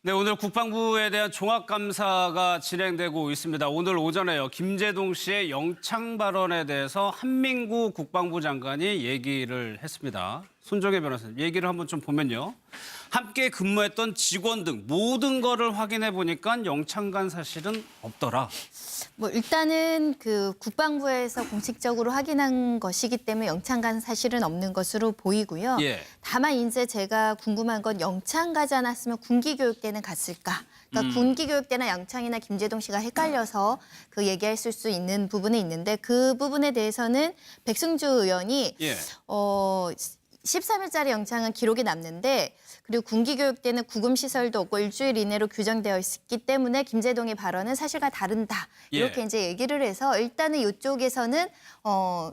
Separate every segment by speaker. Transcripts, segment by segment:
Speaker 1: 네, 오늘 국방부에 대한 종합감사가 진행되고 있습니다. 오늘 오전에요. 김재동 씨의 영창 발언에 대해서 한민구 국방부 장관이 얘기를 했습니다. 손정혜 변호사님, 얘기를 한번 좀 보면요. 함께 근무했던 직원 등 모든 거를 확인해 보니까 영창 간 사실은 없더라.
Speaker 2: 뭐 일단은 그 국방부에서 공식적으로 확인한 것이기 때문에 영창 간 사실은 없는 것으로 보이고요.
Speaker 1: 예.
Speaker 2: 다만 이제 제가 궁금한 건 영창 가지 않았으면 군기교육대는 갔을까? 그러니까 군기교육대나 영창이나 김재동 씨가 헷갈려서 그 얘기했을 수 있는 부분이 있는데 그 부분에 대해서는 백승주 의원이
Speaker 1: 예.
Speaker 2: 13일짜리 영창은 기록이 남는데 그리고 군기교육대는 구금시설도 없고 일주일 이내로 규정되어 있기 때문에 김재동의 발언은 사실과 다른다. 이렇게
Speaker 1: 예.
Speaker 2: 이제 얘기를 해서 일단은 이쪽에서는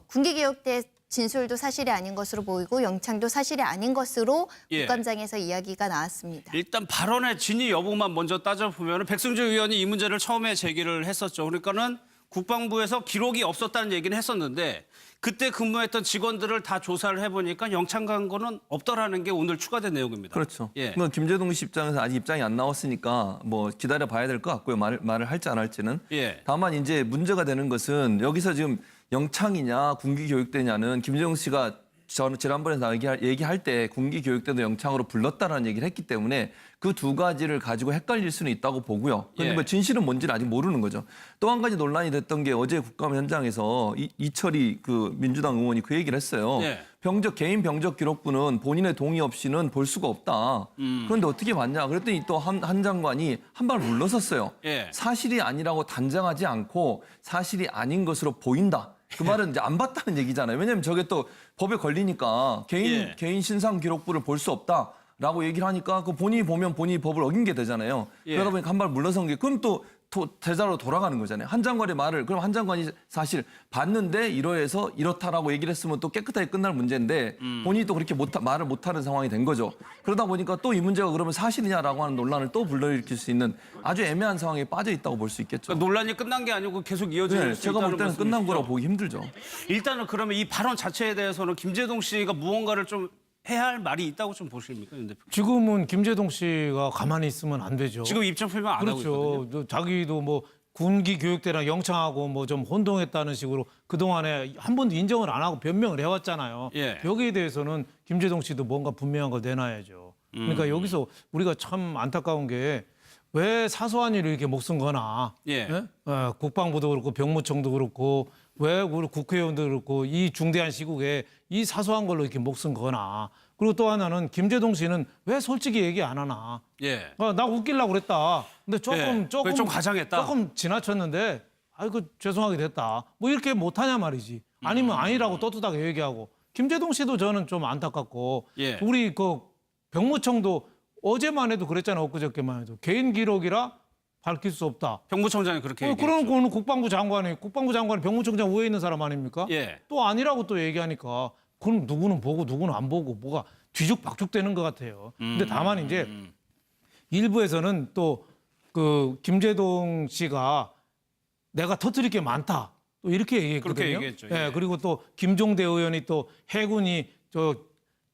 Speaker 2: 군기교육대 진술도 사실이 아닌 것으로 보이고 영창도 사실이 아닌 것으로
Speaker 1: 예.
Speaker 2: 국감장에서 이야기가 나왔습니다.
Speaker 1: 일단 발언의 진위 여부만 먼저 따져보면 백승주 의원이 이 문제를 처음에 제기를 했었죠. 그러니까는 국방부에서 기록이 없었다는 얘기는 했었는데 그때 근무했던 직원들을 다 조사를 해보니까 영창 간 거는 없더라는 게 오늘 추가된 내용입니다.
Speaker 3: 그렇죠.
Speaker 1: 예.
Speaker 3: 뭐 김재동 씨 입장에서 아직 입장이 안 나왔으니까 뭐 기다려 봐야 될 것 같고요. 말을 할지 안 할지는.
Speaker 1: 예.
Speaker 3: 다만 이제 문제가 되는 것은 여기서 지금 영창이냐 군기교육대냐는 김재동 씨가 저는 지난번에 얘기할 때 군기교육대도 영창으로 불렀다라는 얘기를 했기 때문에 그 두 가지를 가지고 헷갈릴 수는 있다고 보고요. 그런데
Speaker 1: 예.
Speaker 3: 뭐 진실은 뭔지는 아직 모르는 거죠. 또 한 가지 논란이 됐던 게 어제 국감 현장에서 이철이 그 민주당 의원이 그 얘기를 했어요.
Speaker 1: 예.
Speaker 3: 개인 병적 기록부는 본인의 동의 없이는 볼 수가 없다. 그런데 어떻게 봤냐? 그랬더니 또 한 장관이 한 발 물러섰어요.
Speaker 1: 예.
Speaker 3: 사실이 아니라고 단정하지 않고 사실이 아닌 것으로 보인다. 그 말은 이제 안 봤다는 얘기잖아요. 왜냐하면 저게 또 법에 걸리니까
Speaker 1: 예.
Speaker 3: 개인 신상 기록부를 볼 수 없다라고 얘기를 하니까 그 본인이 보면 본인이 법을 어긴 게 되잖아요.
Speaker 1: 예.
Speaker 3: 그러다 보니까 한 발 물러선 게 그럼 또 대자로 돌아가는 거잖아요. 한 장관의 말을 그럼 한 장관이 사실 봤는데 이러해서 이렇다라고 얘기를 했으면 또 깨끗하게 끝날 문제인데 본인이 또 그렇게 말을 못하는 상황이 된 거죠. 그러다 보니까 또 이 문제가 그러면 사실이냐라고 하는 논란을 또 불러일으킬 수 있는 아주 애매한 상황에 빠져 있다고 볼 수 있겠죠.
Speaker 1: 그러니까 논란이 끝난 게 아니고 계속 이어질
Speaker 3: 네,
Speaker 1: 수
Speaker 3: 제가
Speaker 1: 있다는
Speaker 3: 볼 때는 끝난
Speaker 1: 말씀이시죠?
Speaker 3: 거라고 보기 힘들죠.
Speaker 1: 일단은 그러면 이 발언 자체에 대해서는 김재동 씨가 무언가를 좀 해야 할 말이 있다고 좀 보십니까, 윤 대표?
Speaker 4: 지금은 김재동 씨가 가만히 있으면 안 되죠.
Speaker 1: 지금 입장 표명 안 하고 있거든요.
Speaker 4: 그렇죠. 자기도 뭐 군기 교육대랑 영창하고 뭐 좀 혼동했다는 식으로 그동안에 한 번도 인정을 안 하고 변명을 해왔잖아요.
Speaker 1: 예.
Speaker 4: 여기에 대해서는 김재동 씨도 뭔가 분명한 걸 내놔야죠. 그러니까 여기서 우리가 참 안타까운 게 왜 사소한 일을 이렇게 목숨 거나
Speaker 1: 예.
Speaker 4: 국방부도 그렇고 병무청도 그렇고 왜 우리 국회의원도 그렇고 이 중대한 시국에 이 사소한 걸로 이렇게 목숨 거나 그리고 또 하나는 김재동 씨는 왜 솔직히 얘기 안 하나
Speaker 1: 예.
Speaker 4: 나 웃기려고 그랬다. 근데
Speaker 1: 예, 그게 좀 과장했다.
Speaker 4: 조금 지나쳤는데 아이고 죄송하게 됐다. 뭐 이렇게 못하냐 말이지. 아니면 아니라고 떳떳하게 얘기하고. 김재동 씨도 저는 좀 안타깝고
Speaker 1: 예.
Speaker 4: 우리 그 병무청도 어제만 해도 그랬잖아요. 엊그저께만 해도 개인 기록이라 밝힐 수 없다.
Speaker 1: 병무청장이 그렇게 얘기했죠.
Speaker 4: 그런 거는 국방부 장관이 병무청장 위에 있는 사람 아닙니까?
Speaker 1: 예.
Speaker 4: 또 아니라고 또 얘기하니까 그럼 누구는 보고 누구는 안 보고 뭐가 뒤죽박죽되는 것 같아요. 근데 다만 이제 일부에서는 또 그 김재동 씨가 내가 터뜨릴 게 많다. 또 이렇게 얘기했거든요.
Speaker 1: 그렇게 얘기했죠. 예.
Speaker 4: 예, 그리고 또 김종대 의원이 또 해군이 저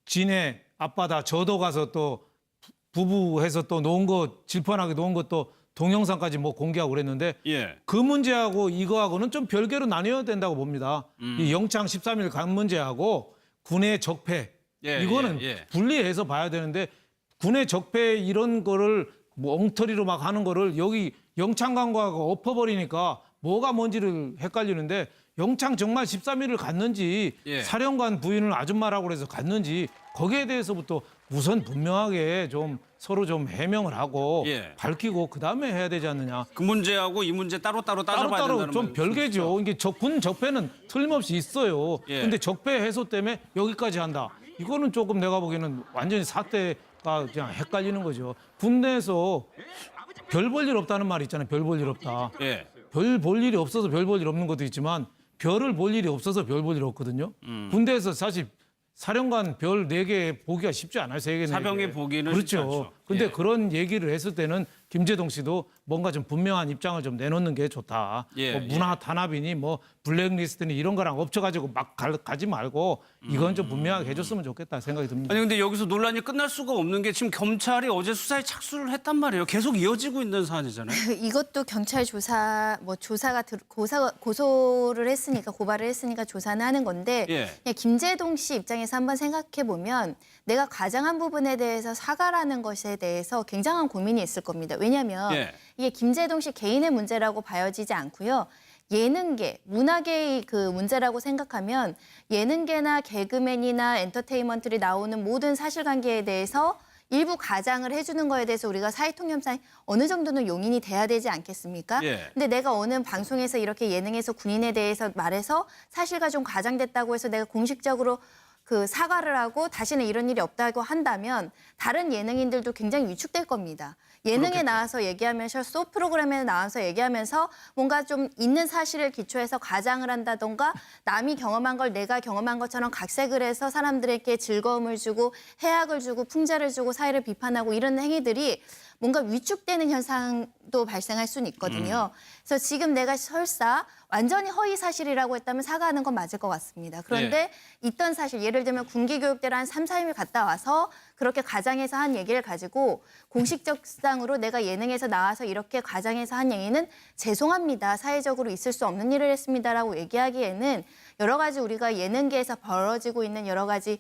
Speaker 4: 진해 앞바다 저도 가서 또 부부해서 또 놓은 거 질펀하게 놓은 것도 동영상까지 뭐 공개하고 그랬는데
Speaker 1: 예.
Speaker 4: 그 문제하고 이거하고는 좀 별개로 나뉘어야 된다고 봅니다. 이 영창 13일 간 문제하고 군의 적폐
Speaker 1: 예,
Speaker 4: 이거는
Speaker 1: 예, 예.
Speaker 4: 분리해서 봐야 되는데 군의 적폐 이런 거를 뭐 엉터리로 막 하는 거를 여기 영창 간 거하고 엎어버리니까 뭐가 뭔지를 헷갈리는데 영창 정말 13일을 갔는지
Speaker 1: 예.
Speaker 4: 사령관 부인을 아줌마라고 그래서 갔는지 거기에 대해서부터 우선 분명하게 좀 서로 좀 해명을 하고
Speaker 1: 예.
Speaker 4: 밝히고 그다음에 해야 되지 않느냐.
Speaker 1: 그 문제하고 이 문제 따로따로 따져봐야
Speaker 4: 따로따로
Speaker 1: 된다는
Speaker 4: 좀
Speaker 1: 말씀이시죠?
Speaker 4: 별개죠. 이게 군 적폐는 틀림없이 있어요.
Speaker 1: 예.
Speaker 4: 근데 적폐 해소 때문에 여기까지 한다. 이거는 조금 내가 보기에는 완전히 사태가 그냥 헷갈리는 거죠. 군대에서 별 볼 일 없다는 말이 있잖아요. 별 볼 일 없다.
Speaker 1: 예.
Speaker 4: 별 볼 일이 없어서 별 볼 일 없는 것도 있지만 별을 볼 일이 없어서 별 볼 일 없거든요. 군대에서 사실 사령관 별 4개 보기가 쉽지 않아요. 3개, 4개.
Speaker 1: 사병이 보기는 쉽지
Speaker 4: 그렇죠.
Speaker 1: 않죠.
Speaker 4: 근데
Speaker 1: 예.
Speaker 4: 그런 얘기를 했을 때는 김재동 씨도 뭔가 좀 분명한 입장을 좀 내놓는 게 좋다.
Speaker 1: 예,
Speaker 4: 뭐 문화 탄압이니 뭐 블랙리스트니 이런 거랑 엎쳐가지고 막 가지 말고 이건 좀 분명하게 해줬으면 좋겠다 생각이 듭니다.
Speaker 1: 아니 근데 여기서 논란이 끝날 수가 없는 게 지금 경찰이 어제 수사에 착수를 했단 말이에요. 계속 이어지고 있는 사안이잖아요.
Speaker 2: 이것도 경찰 조사 뭐 고소를 했으니까 고발을 했으니까 조사는 하는 건데
Speaker 1: 예.
Speaker 2: 그냥 김재동 씨 입장에서 한번 생각해 보면 내가 가장한 부분에 대해서 사과라는 것에 대해서 굉장한 고민이 있을 겁니다. 왜냐하면
Speaker 1: 예.
Speaker 2: 이게 김재동 씨 개인의 문제라고 봐여지지 않고요. 예능계, 문화계의 그 문제라고 생각하면 예능계나 개그맨이나 엔터테인먼트들이 나오는 모든 사실관계에 대해서 일부 가장을 해주는 거에 대해서 우리가 사회통념상 어느 정도는 용인이 돼야 되지 않겠습니까?
Speaker 1: 예.
Speaker 2: 근데 내가 어느 방송에서 이렇게 예능에서 군인에 대해서 말해서 사실과 좀 과장됐다고 해서 내가 공식적으로 그 사과를 하고 다시는 이런 일이 없다고 한다면 다른 예능인들도 굉장히 위축될 겁니다. 예능에
Speaker 1: 그렇겠죠.
Speaker 2: 나와서 얘기하면서 소프 프로그램에 나와서 얘기하면서 뭔가 좀 있는 사실을 기초해서 과장을 한다던가 남이 경험한 걸 내가 경험한 것처럼 각색을 해서 사람들에게 즐거움을 주고 해악을 주고 풍자를 주고 사회를 비판하고 이런 행위들이 뭔가 위축되는 현상도 발생할 수는 있거든요. 그래서 지금 내가 설사 완전히 허위 사실이라고 했다면 사과하는 건 맞을 것 같습니다. 그런데 있던 사실, 예를 들면 군기교육대를 한 3, 4일 갔다 와서 그렇게 가장해서 한 얘기를 가지고 공식적상으로 내가 예능에서 나와서 이렇게 가장해서 한 얘기는 죄송합니다. 사회적으로 있을 수 없는 일을 했습니다라고 얘기하기에는 여러 가지 우리가 예능계에서 벌어지고 있는 여러 가지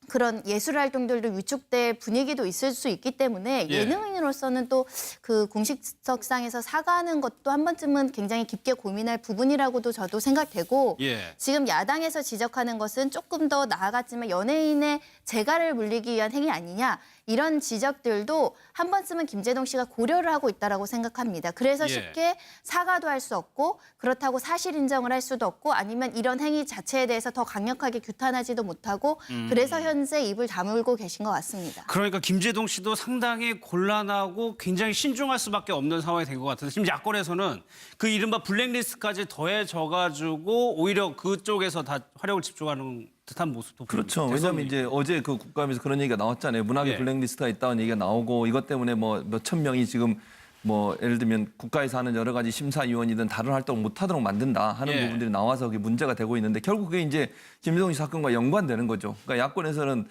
Speaker 2: 그런 예술 활동들도 위축될 분위기도 있을 수 있기 때문에
Speaker 1: 예.
Speaker 2: 예능인으로서는 또 그 공식석상에서 사과하는 것도 한 번쯤은 굉장히 깊게 고민할 부분이라고도 저도 생각되고
Speaker 1: 예.
Speaker 2: 지금 야당에서 지적하는 것은 조금 더 나아갔지만 연예인의 재갈을 물리기 위한 행위 아니냐 이런 지적들도 한 번쯤은 김재동 씨가 고려를 하고 있다라고 생각합니다. 그래서
Speaker 1: 예.
Speaker 2: 쉽게 사과도 할 수 없고 그렇다고 사실 인정을 할 수도 없고 아니면 이런 행위 자체에 대해서 더 강력하게 규탄하지도 못하고 그래서 현재 입을 다물고 계신 것 같습니다.
Speaker 1: 그러니까 김재동 씨도 상당히 곤란하고 굉장히 신중할 수밖에 없는 상황이 된 것 같은데 지금 야권에서는 그 이른바 블랙리스트까지 더해져가지고 오히려 그쪽에서 다 화력을 집중하는 듯한 모습도
Speaker 3: 그렇죠.
Speaker 1: 보입니다.
Speaker 3: 왜냐하면 이제 어제 그 국감에서 그런 얘기가 나왔잖아요. 문학의
Speaker 1: 예.
Speaker 3: 블랙리스트가 있다는 얘기가 나오고 이것 때문에 뭐 몇천 명이 지금 뭐 예를 들면 국가에서 하는 여러 가지 심사위원이든 다른 활동을 못하도록 만든다 하는
Speaker 1: 예.
Speaker 3: 부분들이 나와서 그게 문제가 되고 있는데 결국 그게 이제 김재동 씨 사건과 연관되는 거죠. 그러니까 야권에서는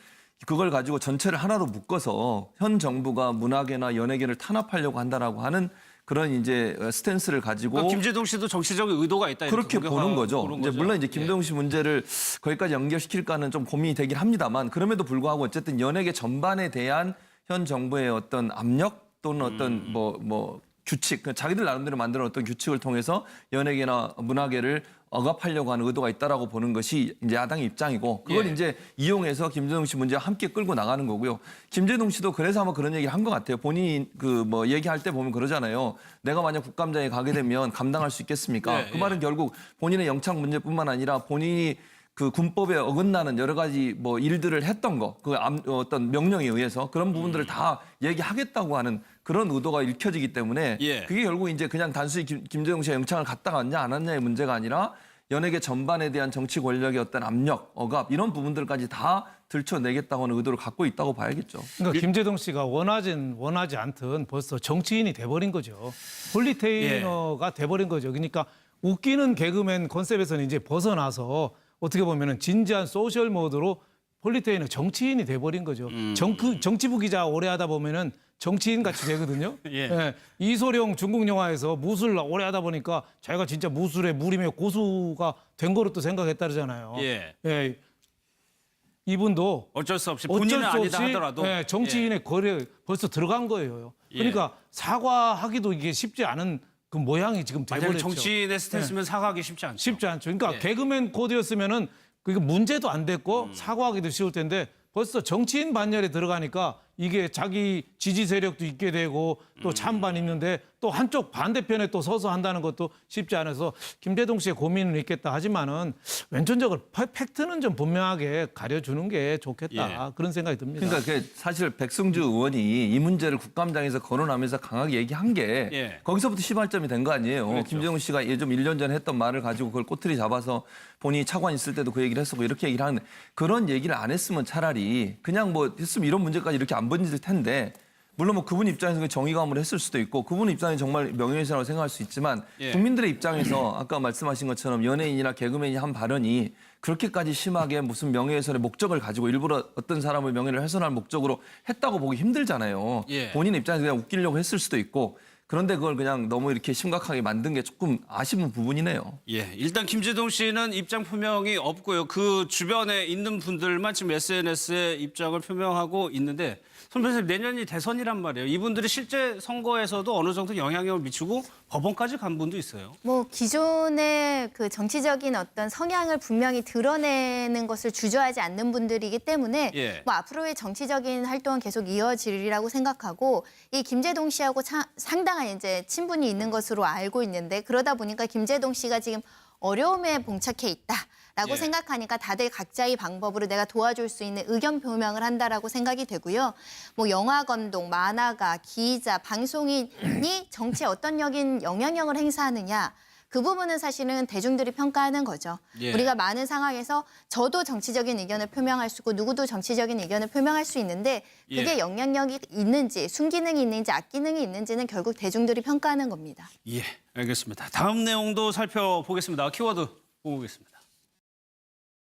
Speaker 3: 그걸 가지고 전체를 하나로 묶어서 현 정부가 문화계나 연예계를 탄압하려고 한다라고 하는 그런 이제 스탠스를 가지고
Speaker 1: 그러니까 김재동 씨도 정치적인 의도가 있다 이렇게
Speaker 3: 그렇게 보는 거죠.
Speaker 1: 보는
Speaker 3: 이제
Speaker 1: 거죠.
Speaker 3: 물론 이제
Speaker 1: 예.
Speaker 3: 김재동 씨 문제를 거기까지 연결시킬까는 좀 고민이 되긴 합니다만 그럼에도 불구하고 어쨌든 연예계 전반에 대한 현 정부의 어떤 압력 또는 어떤 뭐 규칙, 자기들 나름대로 만드는 어떤 규칙을 통해서 연예계나 문화계를 억압하려고 하는 의도가 있다라고 보는 것이 이제 야당의 입장이고 그걸
Speaker 1: 예.
Speaker 3: 이제 이용해서 김재동 씨 문제와 함께 끌고 나가는 거고요. 김재동 씨도 그래서 아마 그런 얘기를 한 것 같아요. 본인이 그 뭐 얘기할 때 보면 그러잖아요. 내가 만약 국감장에 가게 되면 감당할 수 있겠습니까?
Speaker 1: 예,
Speaker 3: 그 말은 결국 본인의 영창 문제뿐만 아니라 본인이 그 군법에 어긋나는 여러 가지 뭐 일들을 했던 거, 그 어떤 명령에 의해서 그런 부분들을 다 얘기하겠다고 하는 그런 의도가 읽혀지기 때문에
Speaker 1: 예.
Speaker 3: 그게 결국 이제 그냥 단순히 김재동 씨가 영창을 갔다 갔냐 안 왔냐의 문제가 아니라 연예계 전반에 대한 정치 권력의 어떤 압력, 억압 이런 부분들까지 다 들춰내겠다고 하는 의도를 갖고 있다고 봐야겠죠.
Speaker 4: 그러니까 김재동 씨가 원하지 않든 벌써 정치인이 돼버린 거죠. 폴리테이너가 돼버린 거죠. 그러니까 웃기는 개그맨 컨셉에서는 이제 벗어나서 어떻게 보면은 진지한 소셜 모드로 폴리테이너 정치인이 돼버린 거죠. 정치부 기자 오래 하다 보면은 정치인 같이 되거든요.
Speaker 1: 예.
Speaker 4: 예. 이소룡 중국 영화에서 무술 오래 하다 보니까 자기가 진짜 무술의 무림의 고수가 된 거로 또 생각했다잖아요.
Speaker 1: 예.
Speaker 4: 예. 이분도
Speaker 1: 어쩔 수 없이 본인은 아니다 하더라도
Speaker 4: 예, 정치인의 거리에 벌써 들어간 거예요. 그러니까 사과하기도 이게 쉽지 않은 그 모양이 지금
Speaker 1: 만약에
Speaker 4: 돼버렸죠.
Speaker 1: 정치인의 스탠스면 사과하기 쉽지 않죠.
Speaker 4: 쉽지 않죠. 그러니까
Speaker 1: 예.
Speaker 4: 개그맨 코드였으면은 그게 문제도 안 됐고 사과하기도 쉬울 텐데 벌써 정치인 반열에 들어가니까 이게 자기 지지 세력도 있게 되고 또 찬반 있는데 또 한쪽 반대편에 또 서서 한다는 것도 쉽지 않아서 김재동 씨의 고민은 있겠다 하지만은 왼쪽적으로 팩트는 좀 분명하게 가려주는 게 좋겠다 그런 생각이 듭니다.
Speaker 3: 그러니까 그 사실 백승주 의원이 이 문제를 국감장에서 거론하면서 강하게 얘기한 게
Speaker 1: 예.
Speaker 3: 거기서부터 시발점이 된 거 아니에요.
Speaker 1: 그렇죠.
Speaker 3: 김재동 씨가 예전 1년 전에 했던 말을 가지고 그걸 꼬투리 잡아서 본인이 차관 있을 때도 그 얘기를 했었고 이렇게 얘기를 하는데 그런 얘기를 안 했으면 차라리 그냥 뭐 했으면 이런 문제까지 이렇게 안 번질 텐데 물론 뭐 그분 입장에서 정의감을 했을 수도 있고 그분 입장에 정말 명예훼손이라고 생각할 수 있지만
Speaker 1: 예.
Speaker 3: 국민들의 입장에서 아까 말씀하신 것처럼 연예인이나 개그맨이 한 발언이 그렇게까지 심하게 무슨 명예훼손의 목적을 가지고 일부러 어떤 사람의 명예를 훼손할 목적으로 했다고 보기 힘들잖아요.
Speaker 1: 예.
Speaker 3: 본인 입장에서 그냥 웃기려고 했을 수도 있고 그런데 그걸 그냥 너무 이렇게 심각하게 만든 게 조금 아쉬운 부분이네요.
Speaker 1: 예, 일단 김제동 씨는 입장 표명이 없고요. 그 주변에 있는 분들만 지금 SNS에 입장을 표명하고 있는데 손 변호사님 내년이 대선이란 말이에요. 이분들이 실제 선거에서도 어느 정도 영향력을 미치고 법원까지 간 분도 있어요.
Speaker 2: 뭐 기존의 그 정치적인 어떤 성향을 분명히 드러내는 것을 주저하지 않는 분들이기 때문에
Speaker 1: 예.
Speaker 2: 뭐 앞으로의 정치적인 활동은 계속 이어지리라고 생각하고 이 김제동 씨하고 상당한 이제 친분이 있는 것으로 알고 있는데 그러다 보니까 김제동 씨가 지금 어려움에 봉착해 있다라고
Speaker 1: 예.
Speaker 2: 생각하니까 다들 각자의 방법으로 내가 도와줄 수 있는 의견 표명을 한다라고 생각이 되고요. 뭐 영화 감독, 만화가, 기자, 방송인이 정치에 어떤 영향력을 행사하느냐 그 부분은 사실은 대중들이 평가하는 거죠.
Speaker 1: 예.
Speaker 2: 우리가 많은 상황에서 저도 정치적인 의견을 표명할 수 있고 누구도 정치적인 의견을 표명할 수 있는데 그게
Speaker 1: 예.
Speaker 2: 영향력이 있는지 순기능이 있는지 악기능이 있는지는 결국 대중들이 평가하는 겁니다.
Speaker 1: 예, 알겠습니다. 다음 내용도 살펴보겠습니다. 키워드 보겠습니다.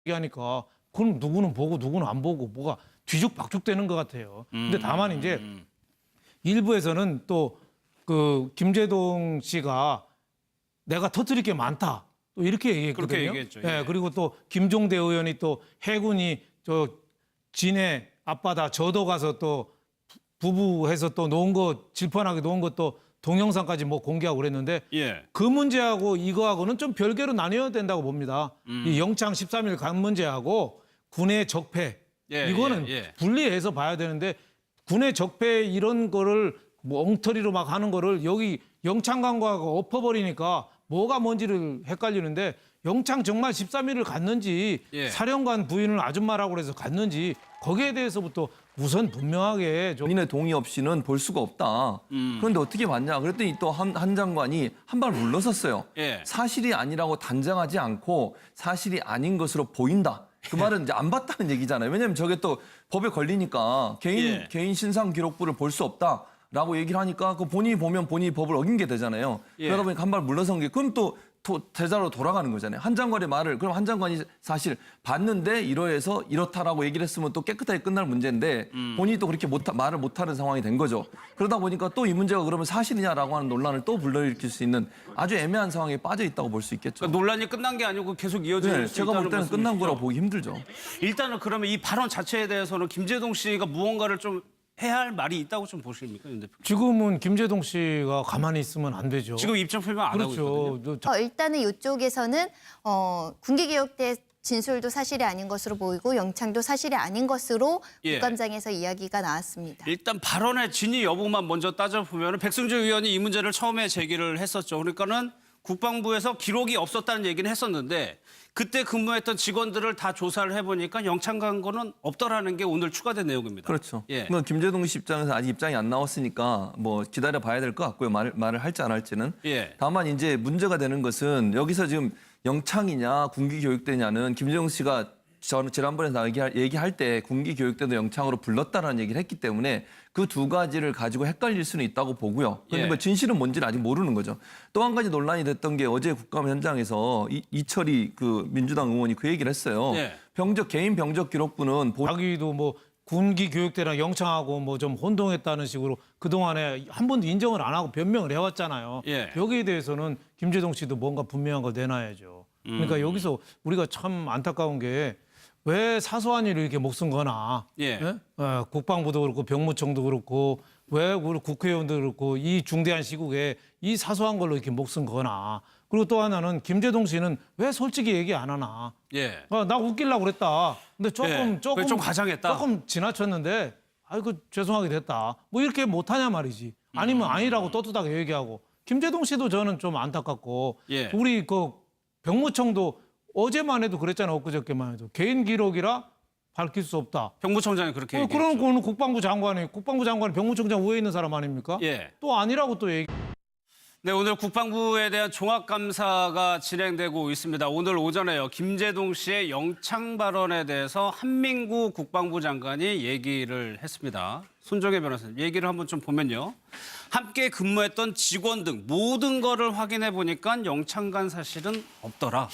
Speaker 4: 얘기하니까 그럼 누구는 보고 누구는 안 보고 뭐가 뒤죽박죽되는 것 같아요. 근데 다만 이제 일부에서는 또 그 김제동 씨가 내가 터뜨릴 게 많다. 또 이렇게 얘기했거든요.
Speaker 1: 그렇게 얘기했죠. 예.
Speaker 4: 예, 그리고 또 김종대 의원이 또 해군이 저 진해 앞바다 저도 가서 또 부부해서 또 놓은 거 질펀하게 놓은 것도 동영상까지 뭐 공개하고 그랬는데
Speaker 1: 예,
Speaker 4: 그 문제하고 이거하고는 좀 별개로 나뉘어야 된다고 봅니다. 이 영창 13일 간 문제하고 군의 적폐
Speaker 1: 예,
Speaker 4: 이거는
Speaker 1: 예, 예.
Speaker 4: 분리해서 봐야 되는데 군의 적폐 이런 거를 뭐 엉터리로 막 하는 거를 여기 영창관과하고 엎어버리니까 뭐가 뭔지를 헷갈리는데 영창 정말 13일을 갔는지
Speaker 1: 예.
Speaker 4: 사령관 부인을 아줌마라고 그래서 갔는지 거기에 대해서부터 우선 분명하게 좀
Speaker 3: 본인의 동의 없이는 볼 수가 없다. 그런데 어떻게 봤냐? 그랬더니 또 한 장관이 한 발 물러섰어요.
Speaker 1: 예.
Speaker 3: 사실이 아니라고 단정하지 않고 사실이 아닌 것으로 보인다. 그 말은 이제 안 봤다는 얘기잖아요. 왜냐하면 저게 또 법에 걸리니까
Speaker 1: 예.
Speaker 3: 개인 신상 기록부를 볼 수 없다라고 얘기를 하니까 그 본인이 보면 본인이 법을 어긴 게 되잖아요.
Speaker 1: 예.
Speaker 3: 그러다 보니까 한 발 물러선 게 그럼 또 대자로 돌아가는 거잖아요. 한 장관의 말을 그럼 한 장관이 사실 봤는데 이러해서 이렇다라고 얘기를 했으면 또 깨끗하게 끝날 문제인데 본인이 또 그렇게 말을 못하는 상황이 된 거죠. 그러다 보니까 또 이 문제가 그러면 사실이냐라고 하는 논란을 또 불러일으킬 수 있는 아주 애매한 상황에 빠져 있다고 볼 수 있겠죠.
Speaker 1: 그러니까 논란이 끝난 게 아니고 계속 이어질
Speaker 3: 네,
Speaker 1: 수
Speaker 3: 제가
Speaker 1: 있다는
Speaker 3: 볼 때는 끝난
Speaker 1: 말씀이시죠?
Speaker 3: 거라고 보기 힘들죠.
Speaker 1: 일단은 그러면 이 발언 자체에 대해서는 김제동 씨가 무언가를 좀 해야 할 말이 있다고 좀 보십니까, 윤 대표?
Speaker 4: 지금은 김제동 씨가 가만히 있으면 안 되죠.
Speaker 1: 지금 입장 표명 안 하고 있거든요.
Speaker 4: 그렇죠.
Speaker 2: 일단은 이쪽에서는 군기교육대 진술도 사실이 아닌 것으로 보이고 영창도 사실이 아닌 것으로
Speaker 1: 예.
Speaker 2: 국감장에서 이야기가 나왔습니다.
Speaker 1: 일단 발언의 진위 여부만 먼저 따져보면 백승주 의원이 이 문제를 처음에 제기를 했었죠. 그러니까는 국방부에서 기록이 없었다는 얘기는 했었는데 그때 근무했던 직원들을 다 조사를 해보니까 영창 간 거는 없더라는 게 오늘 추가된 내용입니다.
Speaker 3: 그렇죠.
Speaker 1: 예.
Speaker 3: 뭐 김제동 씨 입장에서 아직 입장이 안 나왔으니까 뭐 기다려 봐야 될 것 같고요. 말을 할지 안 할지는.
Speaker 1: 예.
Speaker 3: 다만 이제 문제가 되는 것은 여기서 지금 영창이냐 군기교육대냐는 김재동 씨가 저는 지난번에 얘기할 때 군기교육대도 영창으로 불렀다라는 얘기를 했기 때문에 그 두 가지를 가지고 헷갈릴 수는 있다고 보고요. 그런데
Speaker 1: 예.
Speaker 3: 뭐 진실은 뭔지는 아직 모르는 거죠. 또 한 가지 논란이 됐던 게 어제 국감 현장에서 이철이 그 민주당 의원이 그 얘기를 했어요.
Speaker 1: 예.
Speaker 3: 개인 병적 기록부는
Speaker 4: 자기도 뭐 군기 교육대랑 영창하고 뭐 좀 혼동했다는 식으로 그동안에 한 번도 인정을 안 하고 변명을 해왔잖아요.
Speaker 1: 예.
Speaker 4: 여기에 대해서는 김제동 씨도 뭔가 분명한 걸 내놔야죠. 그러니까 여기서 우리가 참 안타까운 게 왜 사소한 일을 이렇게 목숨 거나
Speaker 1: 예.
Speaker 4: 국방부도 그렇고 병무청도 그렇고 왜 우리 국회의원도 그렇고 이 중대한 시국에 이 사소한 걸로 이렇게 목숨 거나 그리고 또 하나는 김제동 씨는 왜 솔직히 얘기 안 하나
Speaker 1: 예.
Speaker 4: 나 웃기려고 그랬다. 근데
Speaker 1: 예. 그게 좀 과장했다.
Speaker 4: 조금 지나쳤는데 아이고 죄송하게 됐다. 뭐 이렇게 못하냐 말이지. 아니면 아니라고 떳떳하게 얘기하고. 김제동 씨도 저는 좀 안타깝고
Speaker 1: 예.
Speaker 4: 우리 그 병무청도 어제만 해도 그랬잖아요. 엊그저께만 해도 개인 기록이라 밝힐 수 없다.
Speaker 1: 병무청장이 그렇게 얘기했죠.
Speaker 4: 그런 거는 국방부 장관이 병무청장 위에 있는 사람 아닙니까?
Speaker 1: 예.
Speaker 4: 또 아니라고 또 얘기.
Speaker 1: 네, 오늘 국방부에 대한 종합감사가 진행되고 있습니다. 오늘 오전에요. 김제동 씨의 영창 발언에 대해서 한민구 국방부 장관이 얘기를 했습니다. 손정혜 변호사님 얘기를 한번 좀 보면요. 함께 근무했던 직원 등 모든 거를 확인해 보니까 영창 간 사실은 없더라.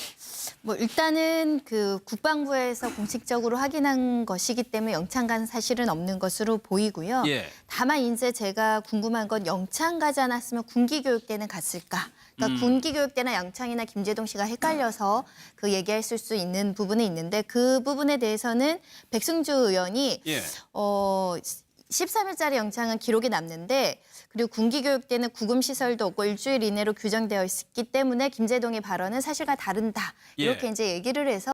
Speaker 2: 뭐 일단은 그 국방부에서 공식적으로 확인한 것이기 때문에 영창 간 사실은 없는 것으로 보이고요.
Speaker 1: 예.
Speaker 2: 다만 이제 제가 궁금한 건 영창 가지 않았으면 군기 교육 때는 갔을까? 그러니까 군기 교육 때나 영창이나 김제동 씨가 헷갈려서 그 얘기했을 수 있는 부분이 있는데 그 부분에 대해서는 백승주 의원이
Speaker 1: 예.
Speaker 2: 13일짜리 영창은 기록이 남는데 그리고 군기 교육 때는 구금 시설도 없고 일주일 이내로 규정되어 있기 때문에 김제동의 발언은 사실과 다른다. 이렇게
Speaker 1: 예.
Speaker 2: 이제 얘기를 해서